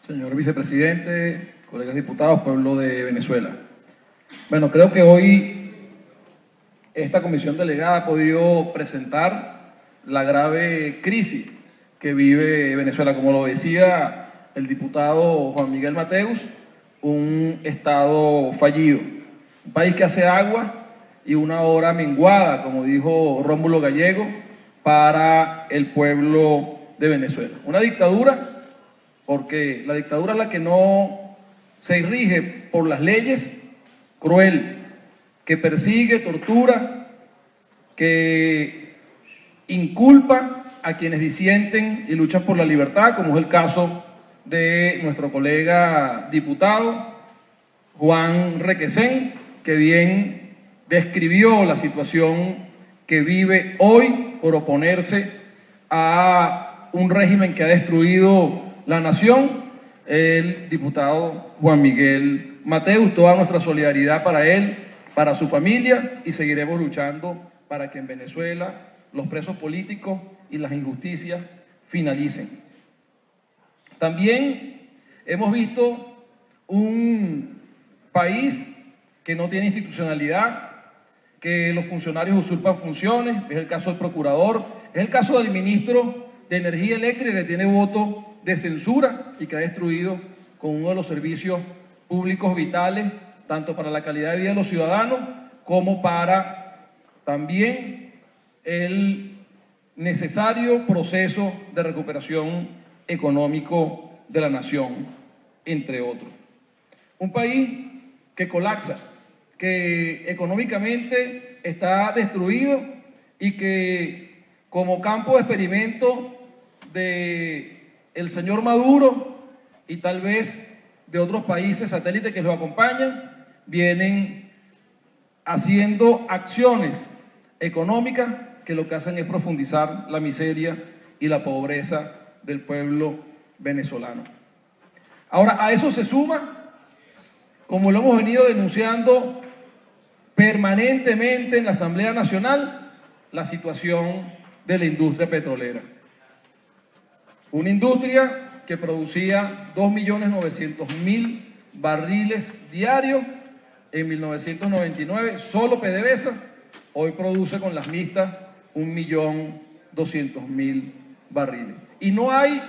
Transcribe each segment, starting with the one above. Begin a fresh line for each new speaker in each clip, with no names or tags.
Señor vicepresidente, colegas diputados, pueblo de Venezuela. Bueno, creo que hoy esta comisión delegada ha podido presentar la grave crisis que vive Venezuela. Como lo decía el diputado Juan Miguel Mateus, un Estado fallido, un país que hace agua y una hora menguada, como dijo Rómulo Gallego, para el pueblo de Venezuela. Una dictadura, porque la dictadura es la que no se rige por las leyes, cruel, que persigue, tortura, que inculpa a quienes disienten y luchan por la libertad, como es el caso de nuestro colega diputado Juan Requesén, que bien describió la situación que vive hoy por oponerse a un régimen que ha destruido la nación, el diputado Juan Miguel Mateus. Toda nuestra solidaridad para él, para su familia, y seguiremos luchando para que en Venezuela los presos políticos y las injusticias finalicen. También hemos visto un país que no tiene institucionalidad, que los funcionarios usurpan funciones. Es el caso del procurador, es el caso del ministro de Energía Eléctrica, que tiene voto de censura y que ha destruido con uno de los servicios públicos vitales, tanto para la calidad de vida de los ciudadanos como para también el necesario proceso de recuperación económico de la nación, entre otros. Un país que colapsa, que económicamente está destruido y que como campo de experimento de el señor Maduro y tal vez de otros países satélites que lo acompañan, vienen haciendo acciones económicas que lo que hacen es profundizar la miseria y la pobreza del pueblo venezolano. Ahora, a eso se suma, como lo hemos venido denunciando permanentemente en la Asamblea Nacional, la situación de la industria petrolera. Una industria que producía 2.900.000 barriles diarios en 1999, solo PDVSA, hoy produce con las mixtas 1.200.000 barriles. Y no hay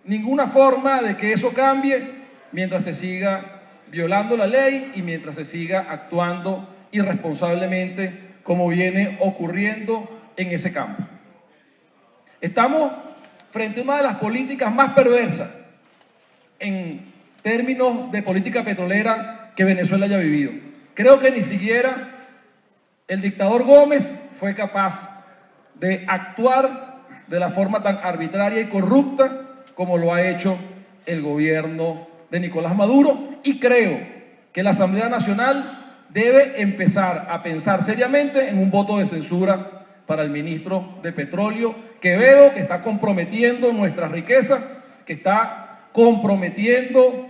ninguna forma de que eso cambie mientras se siga violando la ley y mientras se siga actuando irresponsablemente como viene ocurriendo en ese campo. Estamos frente a una de las políticas más perversas en términos de política petrolera que Venezuela haya vivido. Creo que ni siquiera el dictador Gómez fue capaz de actuar de la forma tan arbitraria y corrupta como lo ha hecho el gobierno de Nicolás Maduro, y creo que la Asamblea Nacional debe empezar a pensar seriamente en un voto de censura para el ministro de Petróleo, Quevedo, que está comprometiendo nuestras riquezas, que está comprometiendo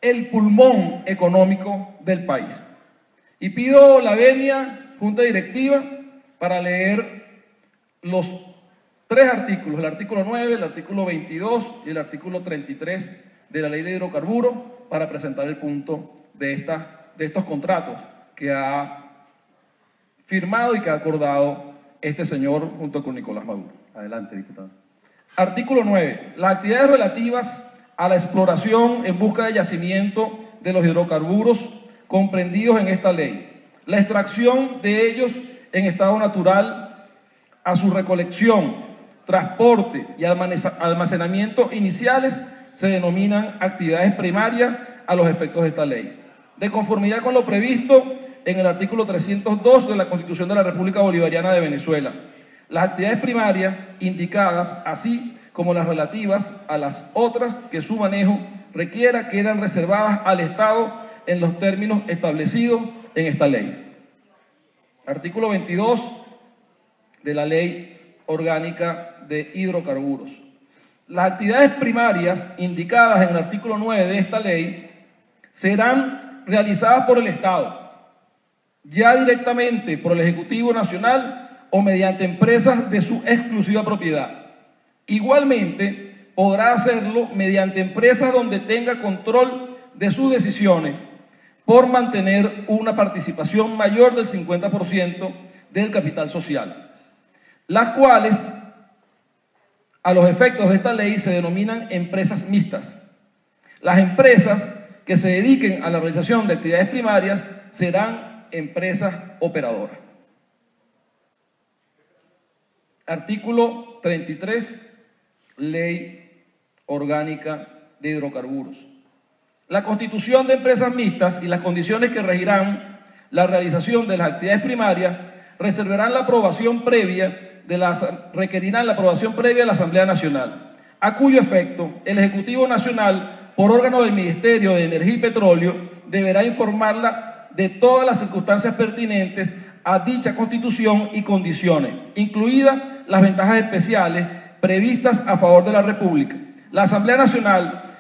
el pulmón económico del país. Y pido la venia, Junta Directiva, para leer los tres artículos, el artículo 9, el artículo 22 y el artículo 33 de la Ley de Hidrocarburos, para presentar el punto de estos contratos que ha firmado y que ha acordado este señor junto con Nicolás Maduro. Adelante, diputado. Artículo 9. Las actividades relativas a la exploración en busca de yacimiento de los hidrocarburos comprendidos en esta ley, la extracción de ellos en estado natural, a su recolección, transporte y almacenamiento iniciales se denominan actividades primarias a los efectos de esta ley, de conformidad con lo previsto en el artículo 302 de la Constitución de la República Bolivariana de Venezuela. Las actividades primarias indicadas, así como las relativas a las otras que su manejo requiera, quedan reservadas al Estado en los términos establecidos en esta ley. Artículo 22 de la Ley Orgánica de Hidrocarburos. Las actividades primarias indicadas en el artículo 9 de esta ley serán realizadas por el Estado, ya directamente por el Ejecutivo Nacional o mediante empresas de su exclusiva propiedad. Igualmente, podrá hacerlo mediante empresas donde tenga control de sus decisiones por mantener una participación mayor del 50% del capital social, las cuales, a los efectos de esta ley, se denominan empresas mixtas. Las empresas que se dediquen a la realización de actividades primarias serán empresas operadoras. Artículo 33, Ley Orgánica de Hidrocarburos. La constitución de empresas mixtas y las condiciones que regirán la realización de las actividades primarias requerirán la aprobación previa de la Asamblea Nacional, a cuyo efecto el Ejecutivo Nacional, por órgano del Ministerio de Energía y Petróleo, deberá informarla de todas las circunstancias pertinentes a dicha constitución y condiciones, incluidas las ventajas especiales previstas a favor de la República. La Asamblea Nacional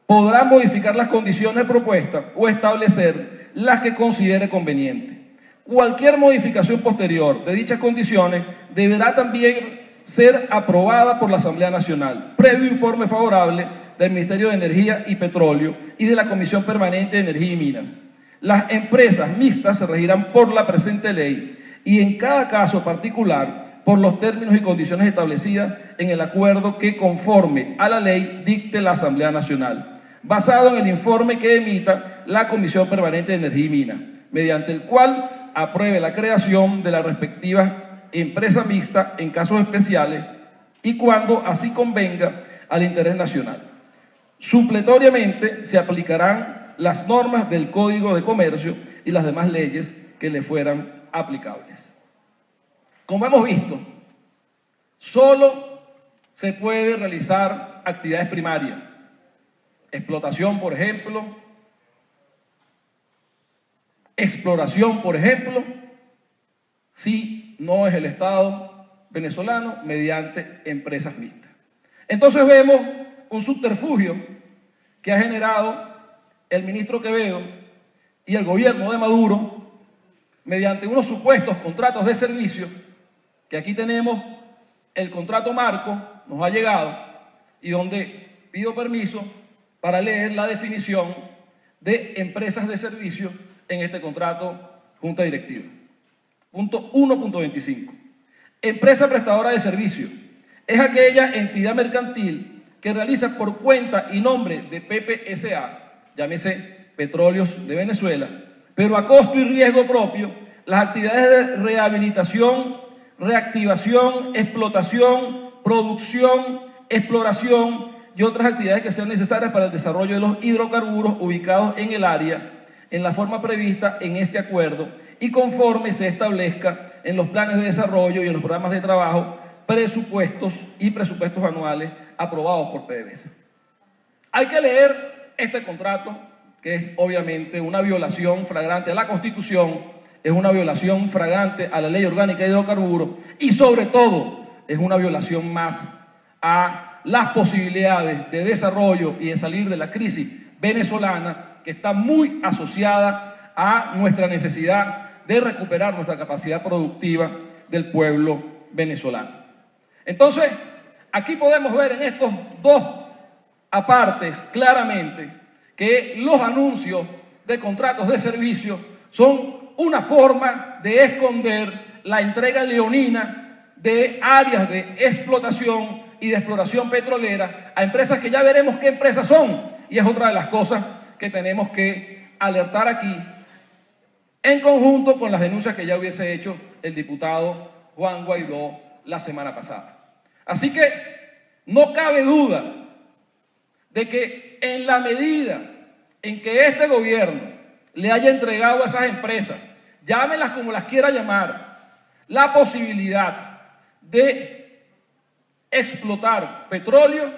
podrá modificar las condiciones propuestas o establecer las que considere conveniente. Cualquier modificación posterior de dichas condiciones deberá también ser aprobada por la Asamblea Nacional, previo informe favorable del Ministerio de Energía y Petróleo y de la Comisión Permanente de Energía y Minas. Las empresas mixtas se regirán por la presente ley y en cada caso particular por los términos y condiciones establecidas en el acuerdo que, conforme a la ley, dicte la Asamblea Nacional, basado en el informe que emita la Comisión Permanente de Energía y Minas, mediante el cual apruebe la creación de la respectiva empresa mixta en casos especiales y cuando así convenga al interés nacional. Supletoriamente se aplicarán las normas del Código de Comercio y las demás leyes que le fueran aplicables. Como hemos visto, solo se puede realizar actividades primarias, explotación, por ejemplo, exploración, por ejemplo, si no es el Estado venezolano mediante empresas mixtas. Entonces vemos un subterfugio que ha generado el ministro Quevedo y el gobierno de Maduro mediante unos supuestos contratos de servicio, que aquí tenemos el contrato marco, nos ha llegado, y donde pido permiso para leer la definición de empresas de servicio en este contrato junta directiva. Punto 1.25. Empresa prestadora de servicio es aquella entidad mercantil que realiza por cuenta y nombre de PPSA, llámese Petróleos de Venezuela, pero a costo y riesgo propio, las actividades de rehabilitación, reactivación, explotación, producción, exploración y otras actividades que sean necesarias para el desarrollo de los hidrocarburos ubicados en el área, en la forma prevista en este acuerdo y conforme se establezca en los planes de desarrollo y en los programas de trabajo, presupuestos anuales aprobados por PDVSA. Hay que leer este contrato, que es obviamente una violación flagrante a la Constitución, es una violación flagrante a la Ley Orgánica de Hidrocarburos y sobre todo es una violación más a las posibilidades de desarrollo y de salir de la crisis venezolana, que está muy asociada a nuestra necesidad de recuperar nuestra capacidad productiva del pueblo venezolano. Entonces, aquí podemos ver en estos dos apartes claramente que los anuncios de contratos de servicio son una forma de esconder la entrega leonina de áreas de explotación y de exploración petrolera a empresas que ya veremos qué empresas son, y es otra de las cosas que tenemos que alertar aquí, en conjunto con las denuncias que ya hubiese hecho el diputado Juan Guaidó la semana pasada. Así que no cabe duda de que en la medida en que este gobierno le haya entregado a esas empresas, llámenlas como las quiera llamar, la posibilidad de explotar petróleo,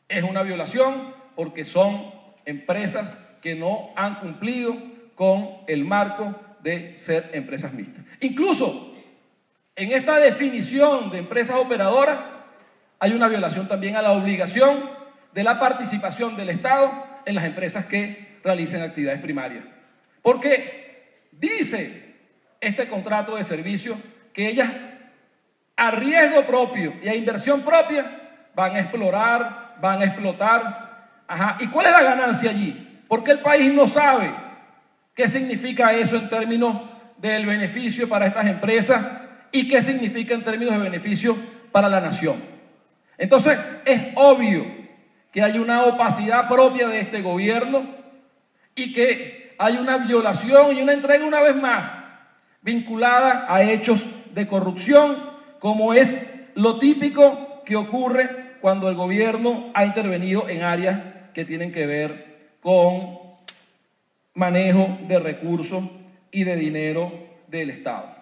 es una violación porque son empresas que no han cumplido con el marco de ser empresas mixtas. Incluso en esta definición de empresas operadoras hay una violación también a la obligación de la participación del Estado en las empresas que realicen actividades primarias. Porque dice este contrato de servicio que ellas, a riesgo propio y a inversión propia, van a explorar, van a explotar. Ajá. ¿Y cuál es la ganancia allí? Porque el país no sabe qué significa eso en términos del beneficio para estas empresas y qué significa en términos de beneficio para la nación. Entonces, es obvio que hay una opacidad propia de este gobierno y que hay una violación y una entrega una vez más vinculada a hechos de corrupción, como es lo típico que ocurre cuando el gobierno ha intervenido en áreas que tienen que ver con manejo de recursos y de dinero del Estado.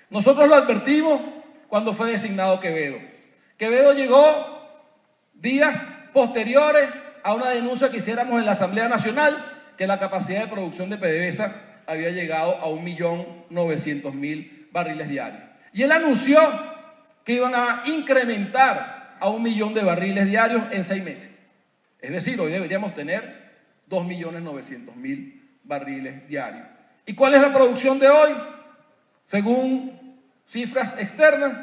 Nosotros lo advertimos cuando fue designado Quevedo. Quevedo llegó días posteriores a una denuncia que hiciéramos en la Asamblea Nacional, que la capacidad de producción de PDVSA había llegado a 1.900.000 barriles diarios. Y él anunció que iban a incrementar a 1 millón de barriles diarios en 6 meses. Es decir, hoy deberíamos tener 2.900.000 barriles diarios. ¿Y cuál es la producción de hoy? Según cifras externas,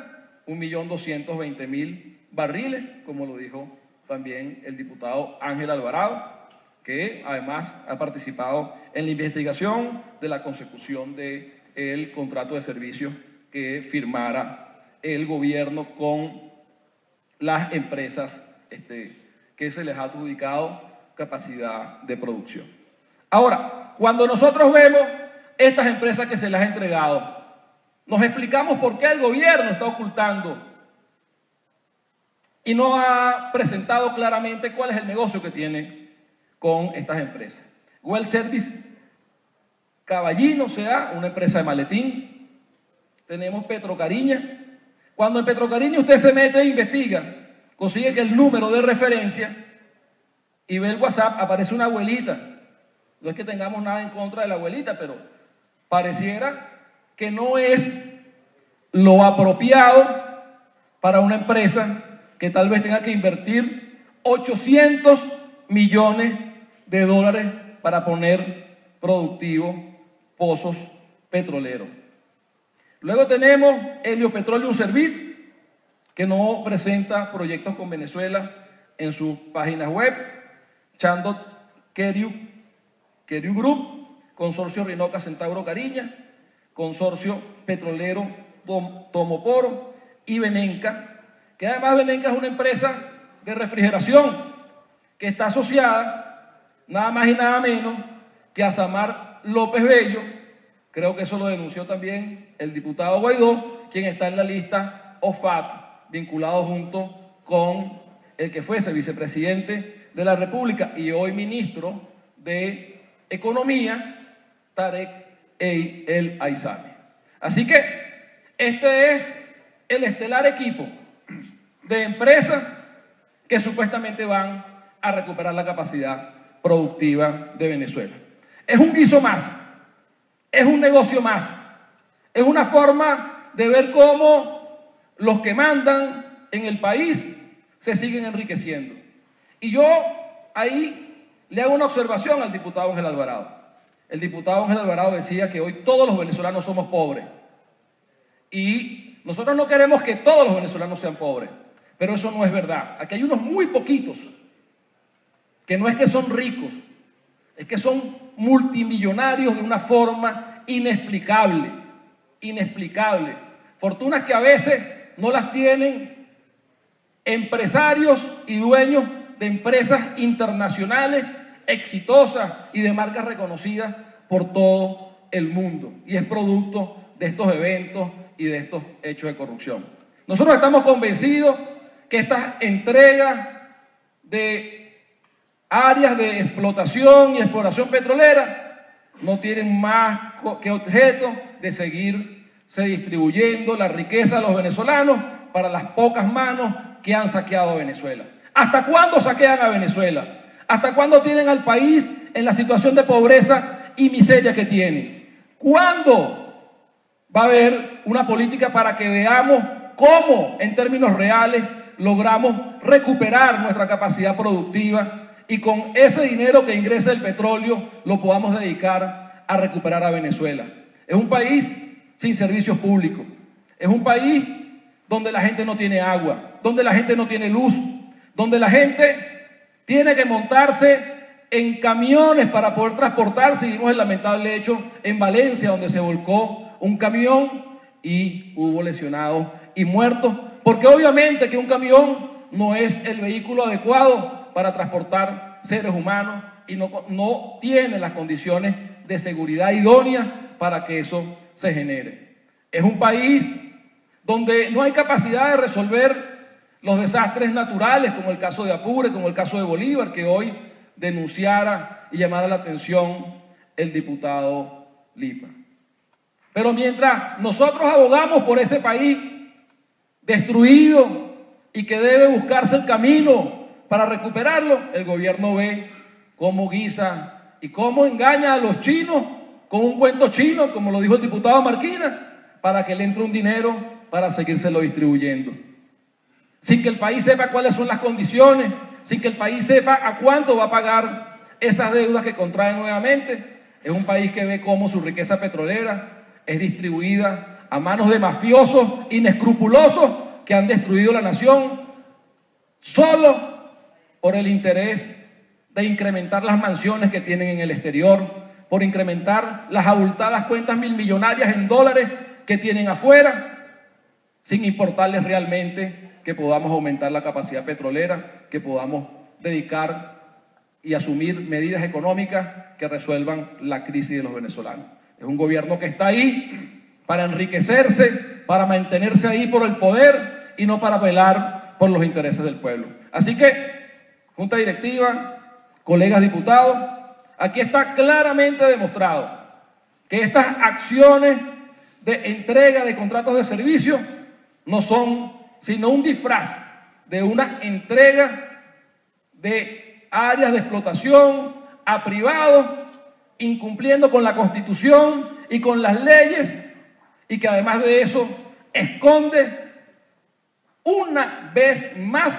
1.220.000 barriles, como lo dijo también el diputado Ángel Alvarado, que además ha participado en la investigación de la consecución del contrato de servicios que firmara el gobierno con las empresas que se les ha adjudicado capacidad de producción. Ahora, cuando nosotros vemos estas empresas que se las ha entregado, nos explicamos por qué el gobierno está ocultando y no ha presentado claramente cuál es el negocio que tiene con estas empresas. Well Service Caballino sea una empresa de maletín. Tenemos Petrocariña. Cuando en Petrocariña usted se mete e investiga, consigue que el número de referencia y ve el WhatsApp, aparece una abuelita. No es que tengamos nada en contra de la abuelita, pero pareciera que no es lo apropiado para una empresa que tal vez tenga que invertir 800 millones de dólares para poner productivos pozos petroleros. Luego tenemos Helio Petroleum Service, que no presenta proyectos con Venezuela en sus páginas web. Chandot Keriu Group, Consorcio Rinoca Centauro Cariña, Consorcio Petrolero Tomoporo y Benenca, que además Benenca es una empresa de refrigeración que está asociada nada más y nada menos que a Samar López Bello. Creo que eso lo denunció también el diputado Guaidó, quien está en la lista OFAT, vinculado junto con el que fuese vicepresidente de la República y hoy ministro de Economía, Tarek El Aizami. Así que este es el estelar equipo de empresas que supuestamente van a recuperar la capacidad productiva de Venezuela. Es un guiso más, es un negocio más, es una forma de ver cómo los que mandan en el país se siguen enriqueciendo. Y yo ahí le hago una observación al diputado Ángel Alvarado. El diputado Ángel Alvarado decía que hoy todos los venezolanos somos pobres. Y nosotros no queremos que todos los venezolanos sean pobres, pero eso no es verdad. Aquí hay unos muy poquitos, que no es que son ricos, es que son multimillonarios de una forma inexplicable, inexplicable. Fortunas que a veces no las tienen empresarios y dueños de empresas internacionales exitosas y de marcas reconocidas por todo el mundo. Y es producto de estos eventos y de estos hechos de corrupción. Nosotros estamos convencidos que estas entregas de áreas de explotación y exploración petrolera no tienen más que objeto de seguirse distribuyendo la riqueza de los venezolanos para las pocas manos que han saqueado a Venezuela. ¿Hasta cuándo saquean a Venezuela? ¿Hasta cuándo tienen al país en la situación de pobreza y miseria que tienen? ¿Cuándo va a haber una política para que veamos cómo, en términos reales, logramos recuperar nuestra capacidad productiva y con ese dinero que ingresa el petróleo lo podamos dedicar a recuperar a Venezuela? Es un país sin servicios públicos, es un país donde la gente no tiene agua, donde la gente no tiene luz, donde la gente tiene que montarse en camiones para poder transportarse. Vimos el lamentable hecho en Valencia, donde se volcó un camión y hubo lesionados y muertos, porque obviamente que un camión no es el vehículo adecuado para transportar seres humanos y no tiene las condiciones de seguridad idóneas para que eso se genere. Es un país donde no hay capacidad de resolver los desastres naturales, como el caso de Apure, como el caso de Bolívar, que hoy denunciara y llamara la atención el diputado Lipa. Pero mientras nosotros abogamos por ese país destruido y que debe buscarse el camino para recuperarlo, el gobierno ve cómo guisa y cómo engaña a los chinos con un cuento chino, como lo dijo el diputado Marquina, para que le entre un dinero para seguírselo distribuyendo. Sin que el país sepa cuáles son las condiciones, sin que el país sepa a cuánto va a pagar esas deudas que contrae nuevamente. Es un país que ve cómo su riqueza petrolera es distribuida a manos de mafiosos inescrupulosos que han destruido la nación solo por el interés de incrementar las mansiones que tienen en el exterior, por incrementar las abultadas cuentas milmillonarias en dólares que tienen afuera, sin importarles realmente que podamos aumentar la capacidad petrolera, que podamos dedicar y asumir medidas económicas que resuelvan la crisis de los venezolanos. Es un gobierno que está ahí para enriquecerse, para mantenerse ahí por el poder y no para velar por los intereses del pueblo. Así que, Junta Directiva, colegas diputados, aquí está claramente demostrado que estas acciones de entrega de contratos de servicio no son sino un disfraz de una entrega de áreas de explotación a privados, incumpliendo con la Constitución y con las leyes, y que además de eso esconde una vez más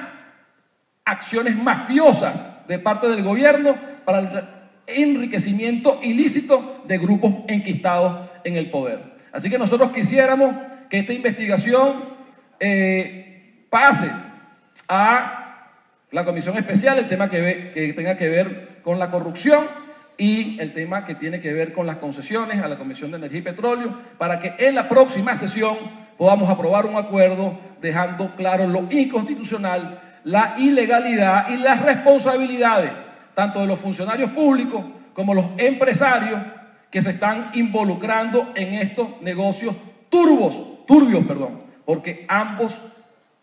acciones mafiosas de parte del gobierno para el enriquecimiento ilícito de grupos enquistados en el poder. Así que nosotros quisiéramos que esta investigación pase a la comisión especial, el tema que tenga que ver con la corrupción y el tema que tiene que ver con las concesiones a la Comisión de Energía y Petróleo, para que en la próxima sesión podamos aprobar un acuerdo dejando claro lo inconstitucional, la ilegalidad y las responsabilidades tanto de los funcionarios públicos como los empresarios que se están involucrando en estos negocios turbios, porque ambos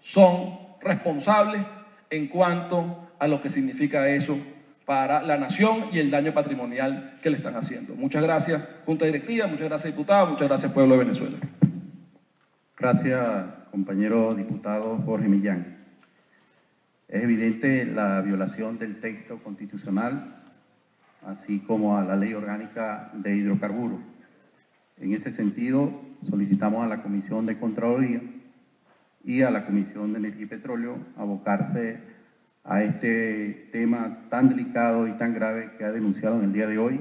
son responsables en cuanto a lo que significa eso para la nación y el daño patrimonial que le están haciendo. Muchas gracias, Junta Directiva, muchas gracias, diputado, muchas gracias, pueblo de Venezuela.
Gracias, compañero diputado Jorge Millán. Es evidente la violación del texto constitucional, así como a la Ley Orgánica de Hidrocarburos. En ese sentido, solicitamos a la Comisión de Contraloría y a la Comisión de Energía y Petróleo abocarse a este tema tan delicado y tan grave que ha denunciado en el día de hoy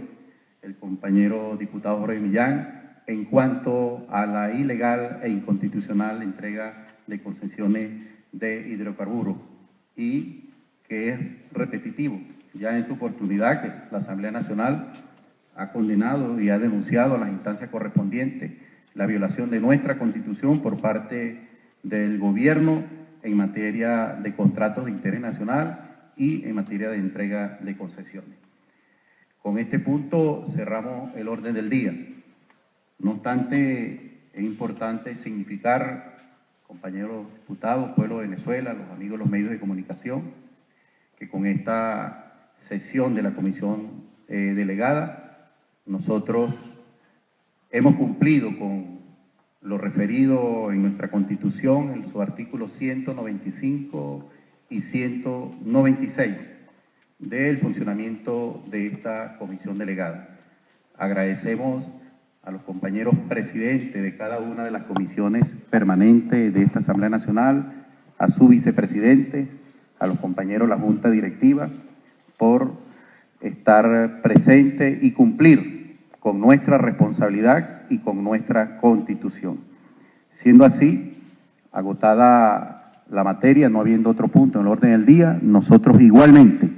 el compañero diputado Jorge Millán en cuanto a la ilegal e inconstitucional entrega de concesiones de hidrocarburos, y que es repetitivo. Ya en su oportunidad que la Asamblea Nacional ha condenado y ha denunciado a las instancias correspondientes la violación de nuestra Constitución por parte del gobierno en materia de contratos de interés nacional y en materia de entrega de concesiones. Con este punto cerramos el orden del día. No obstante, es importante significar, compañeros diputados, pueblo de Venezuela, los amigos de los medios de comunicación, que con esta sesión de la comisión delegada, nosotros hemos cumplido con lo referido en nuestra Constitución, en sus artículos 195 y 196 del funcionamiento de esta comisión delegada. Agradecemos a los compañeros presidentes de cada una de las comisiones permanentes de esta Asamblea Nacional, a sus vicepresidentes, a los compañeros de la Junta Directiva, por estar presentes y cumplir con nuestra responsabilidad y con nuestra Constitución. Siendo así, agotada la materia, no habiendo otro punto en el orden del día, nosotros igualmente,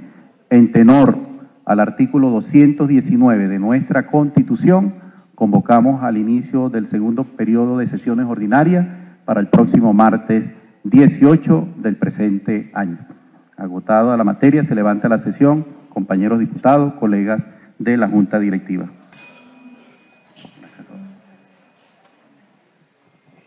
en tenor al artículo 219 de nuestra Constitución, convocamos al inicio del segundo periodo de sesiones ordinarias para el próximo martes 18 del presente año. Agotada la materia, se levanta la sesión. Compañeros diputados, colegas de la Junta Directiva.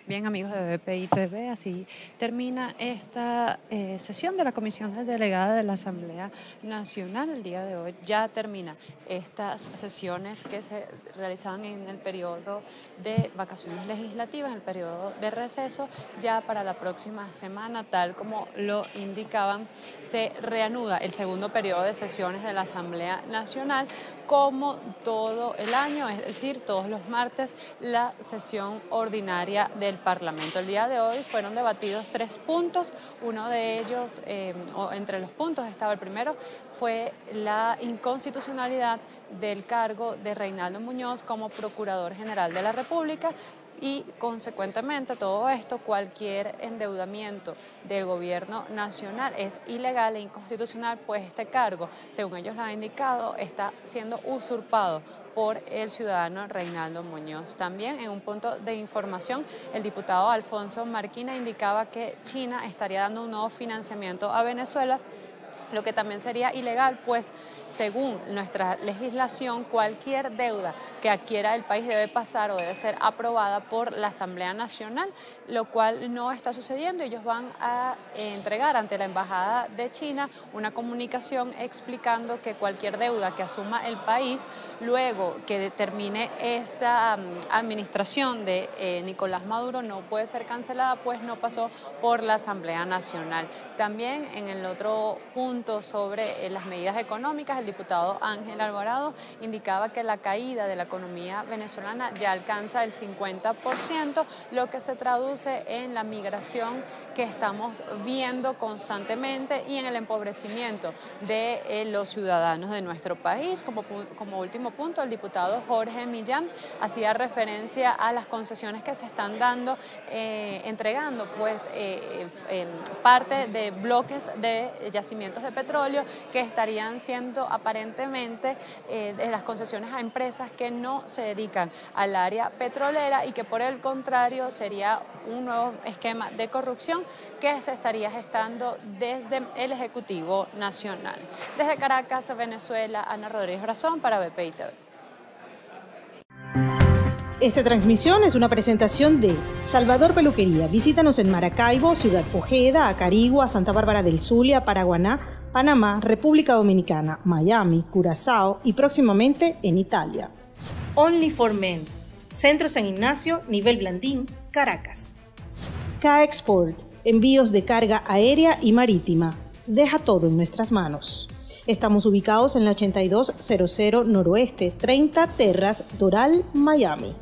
Bien, amigos de BPI TV, así termina esta sesión de la Comisión Delegada de la Asamblea Nacional. El día de hoy ya termina estas sesiones que se realizaban en el periodo de vacaciones legislativas, en el periodo de receso. Ya para la próxima semana, tal como lo indicaban, se reanuda el segundo periodo de sesiones de la Asamblea Nacional, como todo el año, es decir, todos los martes, la sesión ordinaria del Parlamento. El día de hoy fueron debatidos 3 puntos. Uno de ellos, o entre los puntos estaba el primero, fue la inconstitucionalidad del cargo de Reinaldo Muñoz como Procurador General de la República. Y consecuentemente todo esto, cualquier endeudamiento del gobierno nacional es ilegal e inconstitucional, pues este cargo, según ellos lo han indicado, está siendo usurpado por el ciudadano Reinaldo Muñoz. También en un punto de información, el diputado Alfonso Marquina indicaba que China estaría dando un nuevo financiamiento a Venezuela, lo que también sería ilegal, pues según nuestra legislación, cualquier deuda que adquiera el país debe pasar o debe ser aprobada por la Asamblea Nacional, lo cual no está sucediendo. Ellos van a entregar ante la Embajada de China una comunicación explicando que cualquier deuda que asuma el país, luego que termine esta administración de Nicolás Maduro, no puede ser cancelada, pues no pasó por la Asamblea Nacional. También en el otro punto sobre las medidas económicas, el diputado Ángel Alvarado indicaba que la caída de la economía venezolana ya alcanza el 50%, lo que se traduce en la migración que estamos viendo constantemente y en el empobrecimiento de los ciudadanos de nuestro país. Como último punto, el diputado Jorge Millán hacía referencia a las concesiones que se están dando, entregando pues parte de bloques de yacimientos de petróleo que estarían siendo aparentemente de las concesiones a empresas que no se dedican al área petrolera y que por el contrario sería un nuevo esquema de corrupción que se estaría gestando desde el Ejecutivo Nacional. Desde Caracas, Venezuela, Ana Rodríguez Brazón para BPI TV.
Esta transmisión es una presentación de Salvador Peluquería. Visítanos en Maracaibo, Ciudad Ojeda, Acarigua, Santa Bárbara del Zulia, Paraguaná, Panamá, República Dominicana, Miami, Curazao y próximamente en Italia.
Only for Men. Centro San Ignacio, nivel Blandín, Caracas.
K-Export. Envíos de carga aérea y marítima. Deja todo en nuestras manos. Estamos ubicados en la 8200 Noroeste, 30 Terras, Doral, Miami.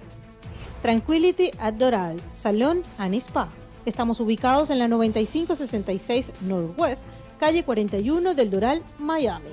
Tranquility at Doral, Salón and Spa. Estamos ubicados en la 9566 Northwest, calle 41 del Doral, Miami.